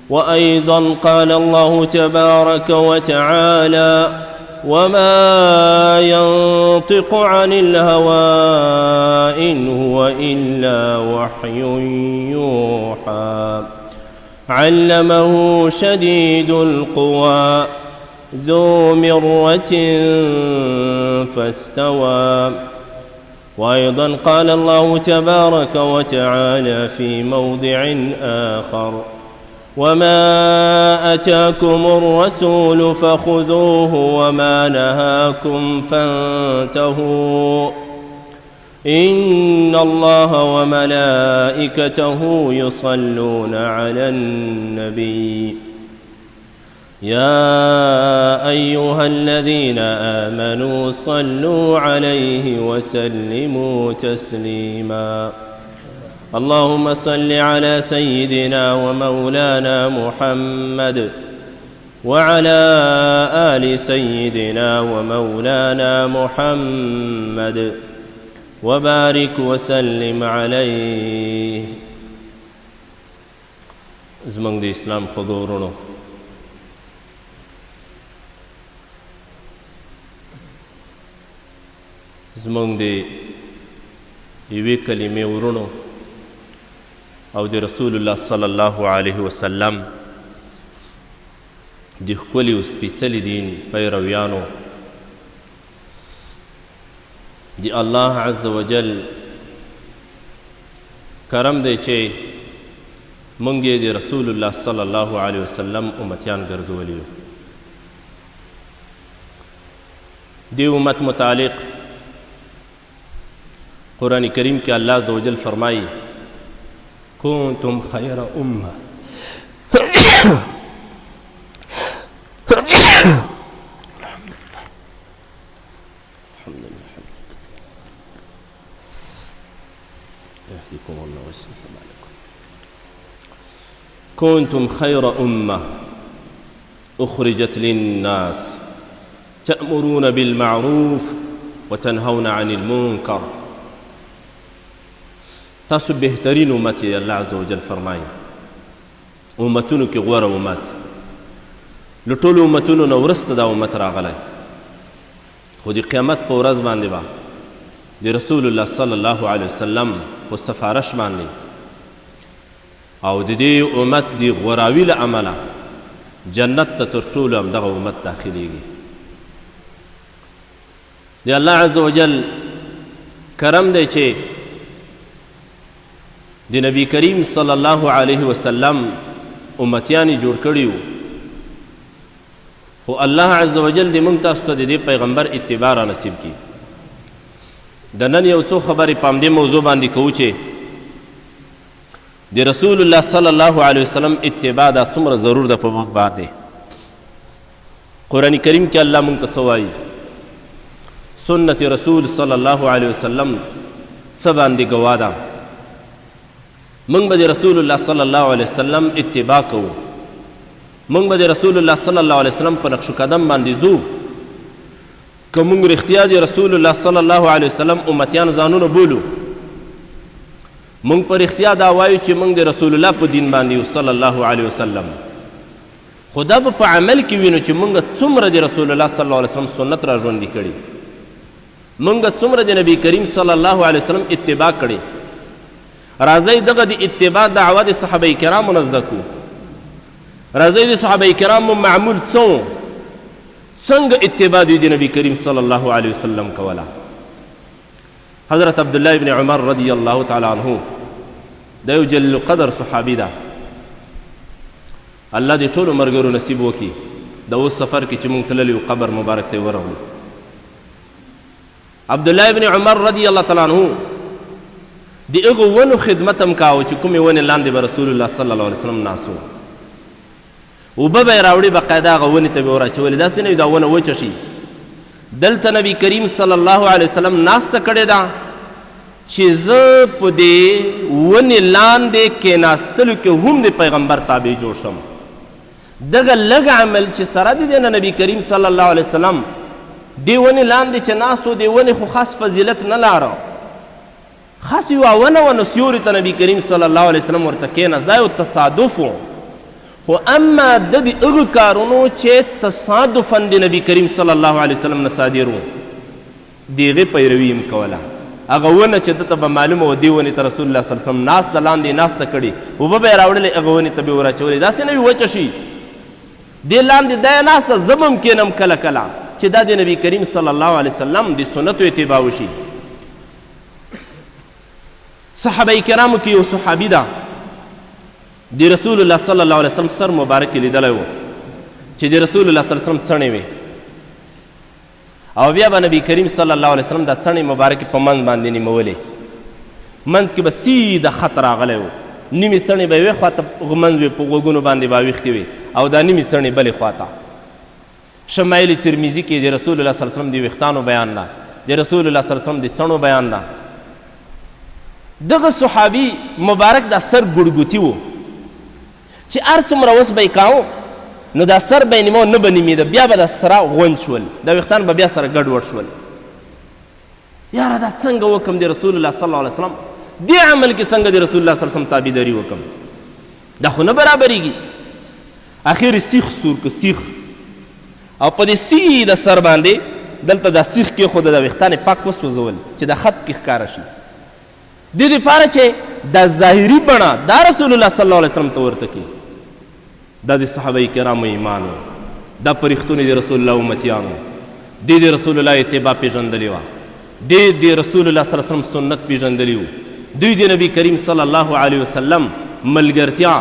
وأيضا قال الله تبارك وتعالى: وما ينطق عن الهوى إن هو إلا وحي يوحى علمه شديد القوى ذو مرة فاستوى. وأيضا قال الله تبارك وتعالى في موضع آخر: وما أتاكم الرسول فخذوه وما نهاكم فانتهوا إن الله وملائكته يصلون على النبي يا أيها الذين آمنوا صلوا عليه وسلموا تسليما. اللهم صل على سيدنا ومولانا محمد وعلى آل سيدنا ومولانا محمد وبارك وسلم عليه. زمانگ دی اسلام خضورونو زمانگ دی یوی کلمه ورونو او دی رسول الله صلی الله علیه وسلم دی خپلی و سپیڅلی دین پیرویانو دی الله عز وجل کرم دی چې مونږ دی رسول الله صلی الله علیه وسلم امتیان ګرځولیو. دی امت متعلق قرآن کریم کې الله عز وجل فرمائی: كنتم خير أمة يهديكم الله ويصلح بالكم. كنتم خير أمة أخرجت للناس تأمرون بالمعروف وتنهون عن المنكر. تاسو بهترین امت یې الله عز وجل فرمایي. امتونو کې غوره امت، له ټولو امتونو نه وروسته دا امت راغلی، خو د قیامت په ورځ باندې به د رسول الله صلی الله علیه وسلم په سفارش باندې او د دې امت د غوراوي له امله جنت ته تر ټولو همدغه امت داخلیږي. د الله عز وجل کرم دی چې د نبی کریم صلی الله علیه وسلم امتیانی جوړ کړي وو، خو الله عز وجل دې موږ تاسو ته د دې پیغمبر اتباع را نصیب کړي. د نن یو څو خبرې په همدې موضوع باندې کوو چې د رسول الله صلی الله علیه وسلم اتباع دا څومره ضرور ده په موږ باندې. قرآن کریم کې الله موږ ته څه وایي؟ سنت رسول صلی الله علیه وسلم څه باندې ګواه ده. موږ به د رسول الله صلی الله علیه وسلم اتباع کوو، موږ به د رسول الله صلی الله علیه وسلم په نقش قدم باندې ځو. که موږ رښتیا د رسول الله صلی الله علیه وسلم امتیان ځانونه بولو، موږ په رښتیا دا وایو چې موږ د رسول الله په دین باندې یو صلی الله علیه وسلم، خو دا به په عمل کې وینو چې موږ څومره د رسول الله صلی الله علیه وسلم سنت را ژوندي کړي، موږ څومره د نبی کریم صلی الله علیه وسلم اتباع کړي. راځئ دغه د اتباع دعوه د صحابه کرامو نه زده کړو. راځئ د صحابه کرامو معمول څنګه اتباع د نبی کریم صلی الله علیه وسلم کوله. حضرت عبدالله ابن عمر رضی الله تعالی عنه دا یو جلیل قدر صحابي ده. الله دې ټولو ملګرو نصیب وکړي د اوس سفر کې چې موږ تللي یو قبر مبارک ته ورغلو. عبدالله ابن عمر رضی الله تعالی عنه د هغو ونو خدمت هم کاوه چې کومې ونې لاندې به رسول الله صلی الله علیه وسلم ناست و. اوبه به یې راوړي باقاعده هغه ونې ته به یې وراچولې. داسې نه وي دا ونه وچه شي. دلته نبی کریم صلی الله علیه وسلم ناسته کړې ده چې زه په دې ونې لاندې کېناستلو کې هم د پیغمبر تابع جوړ شم. دغه لږ عمل چې سره د دې نه نبی کریم صلی الله علیه وسلم دې ونې لاندې چې ناست و، دې ونې خو خاص فضیلت نه لاره، خاص یوه ونه وه نو سیوري ته نبی کریم صلی الله علیه وسلم ورته کېناست. دا یو تصادف و، خو اما د دې هغه کارونو چې تصادفا د نبي کریم صلی الله علیه وسلم نه صادر وو د هغې پیروي هم کوله. هغه ونه چې ده ته به معلومه وه دې ونې ته رسول الله صلی الله علیه وسلم ناسته لاندې ناسته کړې اوبه به یې راوړلې هغه ونې ته به یې وراچولې داسې نه وي وچه شي دې لاندې دا یې ناسته زه به هم کښېنم کله کله چې دا د نبي کریم صلی الله علیه وسلم د سنتو اتباع وشي. صحابه کرامو کې یو صحابي ده د رسول الله صلی الله علیه وسلم سر مبارک یې لیدلی و چې د رسول الله صلی الله علیه وسلم څڼې وې او بیا به نبی کریم صلی الله علیه وسلم دا څڼې مبارکې په منځ باندې نیمولې منځ کې به سیده خط راغلی و نیمې څڼې به یې یوې خواته منځ وې په غوږونو باندې به اوښتې وې او دا نیمې څڼې بلې خواته. شمایل ترمیزي کې د رسول الله صلی الله علیه وسلم د ویښتانو بیان ده د رسول الله صلی الله علیه وسلم د څڼو بیان ده. دغه صحابي مبارک دا سر ګړګوتي و چې هر څومره وس به یې کاو نو دا سر به یې نیمه نه به نیمېده بیا به دا سره غونج شول دا ویښتان به بیا سره ګډ وډ شول. یاره دا څنګه وکم د رسول الله صلی الله علیه وسلم دې عمل کې څنګه د رسول الله صلی الله علیه وسلم تابعداري وکم دا خو نه برابرېږي. اخر سیخ سور که سیخ او په دې سیده سر باندې دلته دا سیخ کېښوده دا ویښتان یې پاک وسوځول چې دا خط پکې ښکاره شي دې دپاره چې دا ظاهري بڼه دا رسول الله صلی الله علیه وسلم ته ورته کړي. دا د صحابه کرامو ایمان و دا په رښتونې د رسول الله امتیانو دې د رسول الله اتباع پېژندلې وه دې د رسول الله صلی الله علیه وسلم سنت پېژندلي وو دوی د نبي کریم صلی الله علیه وسلم ملګرتیا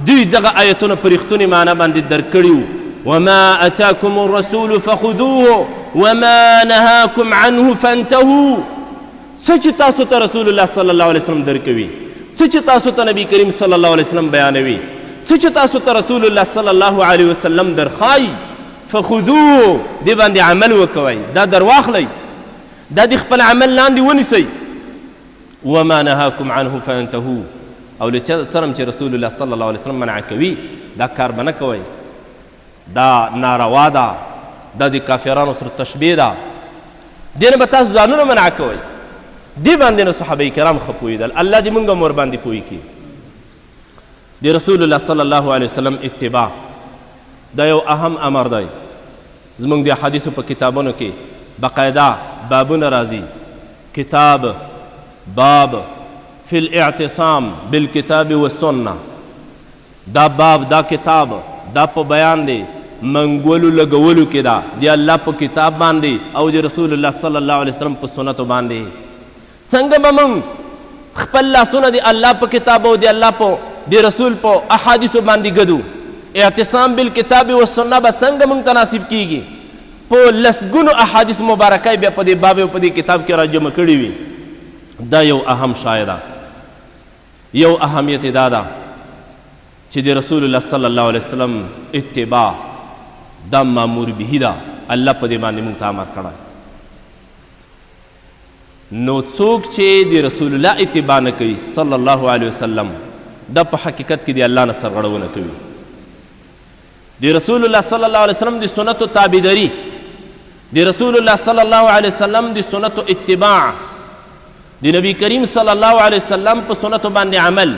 دوی دغه آیتونه په رښتونې معنا باندې درک کړي وو. وما اتاکم الرسول فخذوه وما نهاکم عنه فانتهوا. څه چې تاسو ته رسول الله صلی الله علیه وسلم درکوي څه چې تاسو ته نبی کریم صلی الله علیه وسلم بیانوي څه چې تاسو ته رسول الله صلی الله علیه وسلم درخایي فخذوه دې باندې عمل وکوئ دا درواخلئ دا د خپل عمل لاندې ونیسئ. وما نهاکم عنه فانتهوا او له څه چې رسول الله صلی الله علیه وسلم منع کوي دا کار به نه کوئ دا ناروا ده دا د کافرانو سره تشبیه ده دې نه به تاسو ځانونه منع کوئ. دې باندې نو صحابه کرام ښه پوهېدل الله دې موږ هم ورباندې پوه کړي. د رسول الله صلی الله علیه وسلم اتباع دا یو اهم امر دی. زموږ د احادیثو په کتابونو کې باقاعده بابونه راځي کتاب باب فی الاعتصام بالکتاب والسنه دا باب دا کتاب دا په بیان دی منګولو لګولو کې دا د الله په کتاب باندې او د رسول الله صلی الله علیه وسلم په سنتو باندې څنګه به موږ خپل لاسونه د الله په کتاب او د الله په د رسول په احادیثو باندې ګدو اعتصام بالکتاب والسنه به څنګه موږ تناسب کیږي په لسګونو احادیث مبارکه بیا په دې باب او په دې کتاب کې راجمع کړي وي. دا یو اهم شای ده یو اهمیت دا ده چې د رسول الله صلی الله علیه وسلم اتباع دا مامور به ده الله په دې باندې موږ ته امر کړی. نو څوک چې د رسول الله اتباع نه کوي صلی الله علیه وسلم دا په حقیقت کې د الله نه سرغړونه کوي. د رسول الله صلی الله علیه وسلم د سنتو تابعداري د رسول الله صلی الله علیه وسلم د سنتو اتباع د نبی کریم صلی الله علیه وسلم په سنتو باندې عمل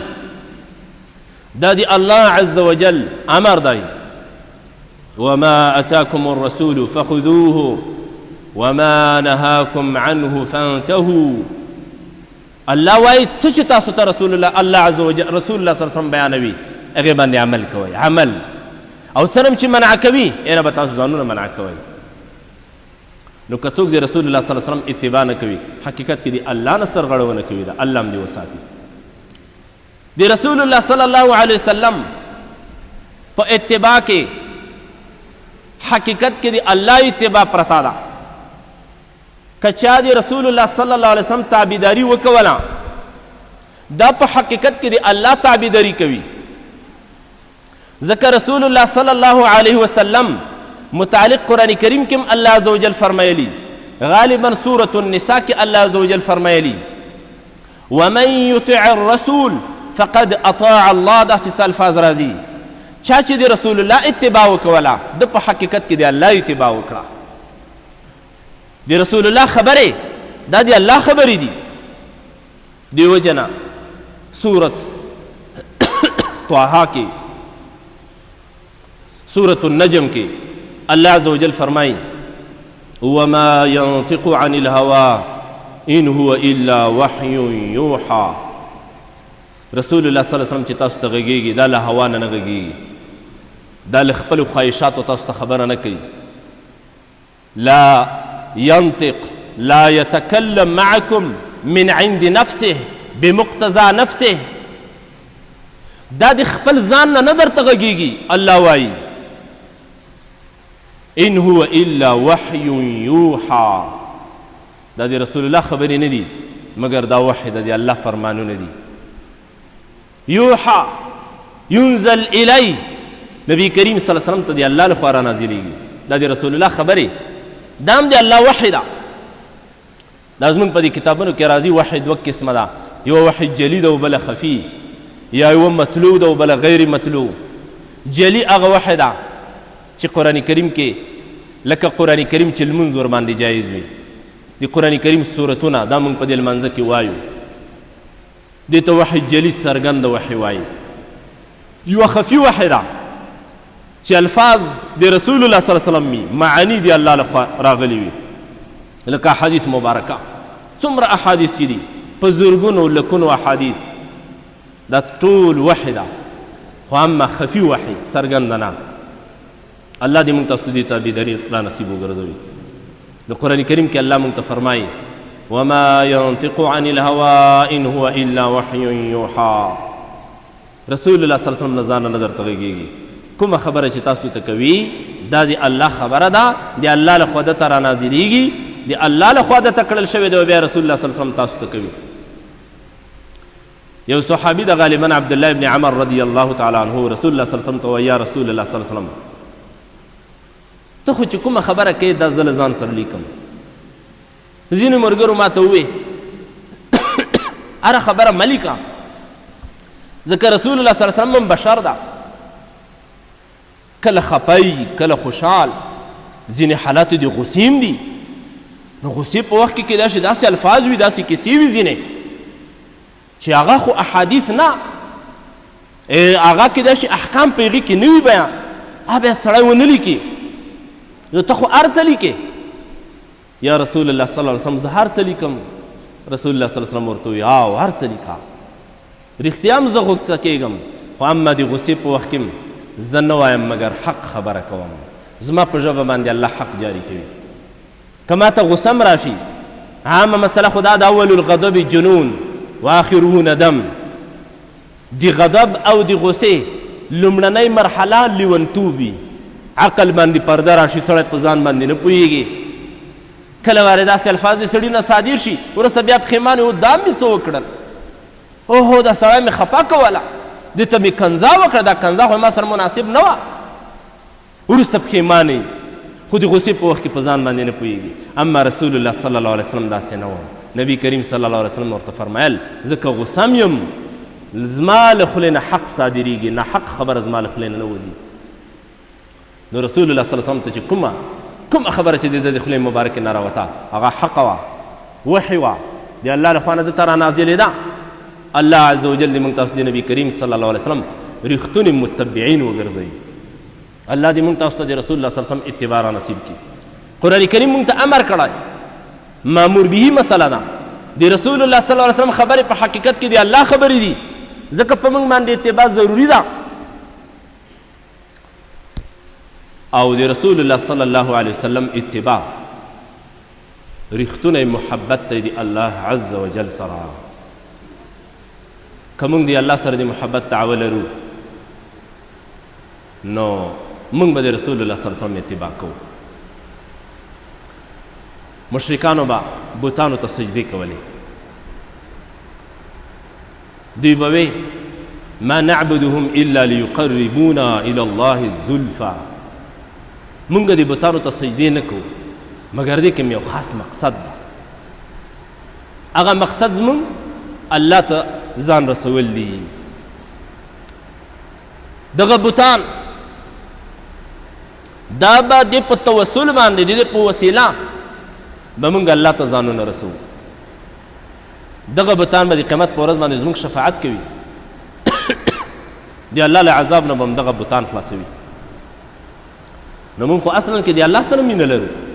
دا د الله عز وجل امر دی. وما اتاکم الرسول فخذوه وما نهاکم عنه فانتهوا. الله وایي څه چې تاسو ته رسول الله عز وجل رسول الله صلی الله علیه وسلم بیانوي هغې باندې عمل کوئ عمل او سره چې منع کوي اینه به تاسو ځانونه منع کوئ. نو که څوک د رسول الله صلی الله علیه وسلم اتباع نه کوي حقیقت کې د الله نه سرغړونه کوي د الله هم دې وساتي. د رسول الله صلی الله علیه وسلم په اتباع کې حقیقت کې د الله اتباع پرته ده. که چا د رسول الله صلی الله علیه وسلم تابعداري وکوله دا په حقیقت کې د الله تابعداري کوي. ځکه رسول الله صلی الله علیه وسلم متعلق قرآن کریم کې هم الله عز وجل فرمایلی غالبا سورة النساء کې الله عز وجل فرمایلی ومن یطع الرسول فقد اطاع الله داسې الفاظ راځي چا چې د رسول الله اتباع وکوله د په حقیقت کې د الله اتباع وکړه. د رسول الله خبرې دا د الله خبرې دي. دیو جنا سورت طه کې سورة النجم کې الله عز وجل فرمایي وما ينطق عن الهوى ان هو الا وحي يوحى. رسول الله صلی الله علیه وسلم چې تاسو ته غږیږي دا له هوا نه غږیږي، دا له خپل خواهشاتو تاسو ته خبره نه کوي. لا ينطق لا يتكلم معكم من عند نفسه بمقتضى نفسه. دا د خپل ځان نه درته غږیږي. الله وایي ان هو الا وحي يوحى. دا د رسول الله خبرې نه دي مګر دا وحي د الله فرمانونه دي. يوحى ينزل الی. نبی کریم صلی الله علیه وسلم ته د الله لخوا را نازلیږي. دا د رسول الله خبرې دا هم د الله وحي ده. دا زموږ په دې کتابونو کې راځي وحي دوه قسمه ده، یوه وحي جلی ده او بله خفي، یا یوه مطلوع ده او بله غیر مطلوع. جلی هغه وحي ده چې قرآن کریم کې لکه قرآن کریم چې لمونځ ورباندې جایز وي، د قرآن کریم صورتونه دا موږ په دې لمانځه کې وایو، دې ته وحي جلی څرګند وحي وایي. یوه خفي وحي ده چې الفاظ د رسول الله صلی الله علیه وسلم وي، معانی د الله لخوا راغلي وي، لکه احادیث مبارکه. څومره احادیث چې دي په زرګونو لکونو احادیث، دا ټول وحي ده، خو اما خفي وحي څرګنده نه. الله دې موږ تاسو دې تابعداري را نصیب وګرځوي. د قرآن کریم کې الله موږ ته فرمایي وما ينطق عن الهوى ان هو الا وحي يوحى. رسول الله صلی الله علیه وسلم نه ځان نه درته غږیږي. کومه خبره چې تاسو ته کوي دا د الله خبره ده، د الله لخوا ده ته را نازلیږي، د الله لخوا ده ته کړل شوې ده، بیا رسول الله صلی الله علیه وسلم تاسو ته کوي. یو صحابي د غالبا عبدالله ابن عمر رضی الله تعالی عنه رسول الله صلی الله علیه وسلم ته وایي یا رسول الله صلی الله علیه وسلم ته خو چې کومه خبره کوې دا زه له ځان سره لیکم. ځینو ملګرو ما ته ووې هره خبره مه لیکه، ځکه رسول الله صلی الله علیه وسلم هم بشر ده، کله خپی کله خوشحال، ځینې حالات د غصې هم دي. نو غصې په وخت کې کیدای شي داسې الفاظ وي، داسې کیسې وي ځینې چې هغه خو احادیث نه، هغه کیدای شي احکام په هغې کې نه وي بیان، هغه بیا سړی ونه لیکي. نو ته خو هر څه لیکې. یا رسول الله صلی الله علیه وسلم زه هر څه لیکم. رسول الله صلی الله علیه وسلم ورته وایي او هر څه لیکه، رښتیا هم زه غصه کېږم، خو اما د غصې په وخت کې زه نه وایم مګر حق خبره کوم. زما په ژبه باندې الله حق جاری کوي. که ما ته غصه هم راشي، عامه مسله خو دا د اول الغضب جنون و آخره ندم. د غضب او د غصې لومړنۍ مرحله لیونتوب وي، عقل باندې پرده راشي، سړی په ځان باندې نه پوهېږي. کله وارې داسې الفاظ د سړي نه صادر شي، وروسته بیا پښیمان و دا مې څه وکړل، اوهو دا سړی مې خفه کوله، دې ته مې کنځا وکړه، دا کنځا خو ما سره مناسب نه وه، وروسته پښیمان یې، خو د غصې په وخت کې په ځان باندې نه پوهېږي. اما رسول الله صلی الله علیه وسلم داسې نه و. نبی کریم صلی الله علیه وسلم ورته فرمایل ځکه غصه م یم، زما له خولې نه حق صادرېږي، نه حق خبره زما له خولې نه وځي. نو رسول الله صلی الله علیه وسلم ته چې کومه خبره چې د خولې مبارکې نه راوته هغه حق وه، وحي وه، د الله له خوا نه ده ته را نازلېده. الله عز وجل دې موږ تاسو د نبي کریم صلی الله علیه وسلم رښتونې متبعین وګرځوي. الله دې موږ تاسو ته د رسول الله صلی الله علیه وسلم اتباع را نصیب کړي. قرآن کریم موږ ته امر کړی، مامور به مسله ده. د رسول الله صلی الله علیه وسلم خبرې په حقیقت کې د الله خبرې دي، ځکه په موږ باندې اتباع ضروري ده. او د رسول الله صلی الله علیه وسلم اتباع رښتونی محبت دی د الله عز وجل سره. که موږ د الله سره د محبت دعوه لرو نو موږ به د رسول الله صلی الله علیه وسلم اتباع کوو. مشرکانو به بوتانو ته سجدې کولې، دوی به وی ما نعبدهم الا لیقربونا الی الله زلفا. مونږ د بوتانو ته سجدې نه کوو مګر دې کې یو خاص مقصد ده. هغه مقصد زمونږ الله ته ځان رسول دي. دغه بوتان دا به د په توسل باندې د په وسیله به مونږ الله ته ځانونه رسوو. دغه بوتان به د قیامت په ورځ باندې زمونږ شفاعت کوي، د الله له عذاب نه به هم دغه بوتان خلاصوي. نو موږ خو اصلا کې د الله سره مینه لرو